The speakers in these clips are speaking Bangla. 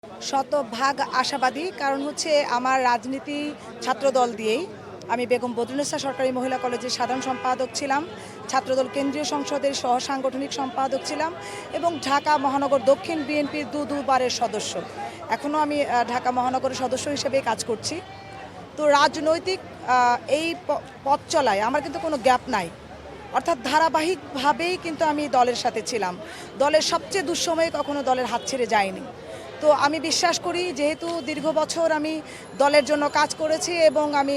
শতভাগ আশাবাদী, কারণ হচ্ছে আমার রাজনীতি ছাত্রদল দিয়েই। আমি বেগম বদরুন্নেসা সরকারি মহিলা কলেজের সাধারণ সম্পাদক ছিলাম, ছাত্রদল কেন্দ্রীয় সংসদের সহ সাংগঠনিক সম্পাদক ছিলাম এবং ঢাকা মহানগর দক্ষিণ বিএনপির দুবারের সদস্য। এখনও আমি ঢাকা মহানগরের সদস্য হিসেবে কাজ করছি। তো রাজনৈতিক এই পথ চলায় আমার কিন্তু কোনো গ্যাপ নাই, অর্থাৎ ধারাবাহিকভাবেই কিন্তু আমি দলের সাথে ছিলাম। দলের সবচেয়ে দুঃসময়ে কখনো দলের হাত ছেড়ে যায়নি। তো আমি বিশ্বাস করি, যেহেতু দীর্ঘ বছর আমি দলের জন্য কাজ করেছি এবং আমি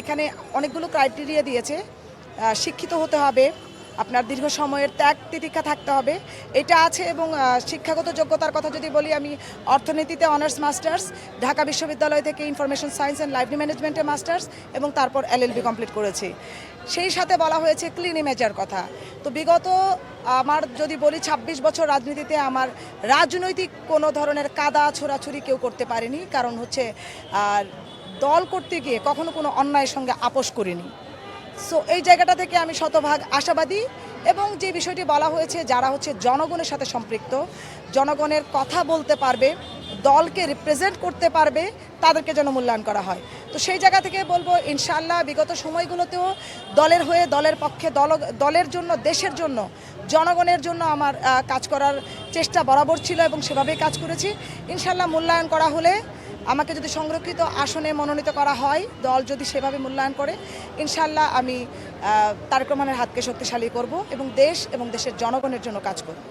এখানে অনেকগুলো ক্রাইটেরিয়া দিয়েছে। শিক্ষিত হতে হবে, আপনার দীর্ঘ সময়ের ত্যাগ তিতিক্ষা থাকতে হবে, এটা আছে। এবং শিক্ষাগত যোগ্যতার কথা যদি বলি, আমি অর্থনীতিতে অনার্স মাস্টার্স, ঢাকা বিশ্ববিদ্যালয় থেকে ইনফরমেশন সায়েন্স অ্যান্ড লাইব্রেরি ম্যানেজমেন্টে মাস্টার্স এবং তারপর LLB কমপ্লিট করেছি। সেই সাথে বলা হয়েছে ক্লিন ইমেজের কথা। তো বিগত আমার যদি বলি 26 বছর রাজনীতিতে আমার রাজনৈতিক কোনো ধরনের কাদা ছোড়াছুরি কেউ করতে পারেনি, কারণ হচ্ছে দল করতে গিয়ে কখনো কোনো অন্যায়ের সঙ্গে আপোষ করিনি। সো এই জায়গাটা থেকে আমি শতভাগ আশাবাদী। এবং যে বিষয়টি বলা হয়েছে, যারা হচ্ছে জনগণের সাথে সম্পৃক্ত, জনগণের কথা বলতে পারবে, দলকে রিপ্রেজেন্ট করতে পারবে, তাদেরকে যেন মূল্যায়ন করা হয়। তো সেই জায়গা থেকে বলবো, ইনশাআল্লাহ বিগত সময়গুলোতেও দলের হয়ে, দলের পক্ষে, দলের জন্য, দেশের জন্য, জনগণের জন্য আমার কাজ করার চেষ্টা বরাবর ছিল এবং সেভাবেই কাজ করেছি। ইনশাআল্লাহ মূল্যায়ন করা হলে, আমাকে যদি সংরক্ষিত আসনে মনোনীত করা হয়, দল যদি সেভাবে মূল্যায়ন করে, ইনশাআল্লাহ আমি তারেক রহমানের হাতকে শক্তিশালী করব এবং দেশ এবং দেশের জনগণের জন্য কাজ করব।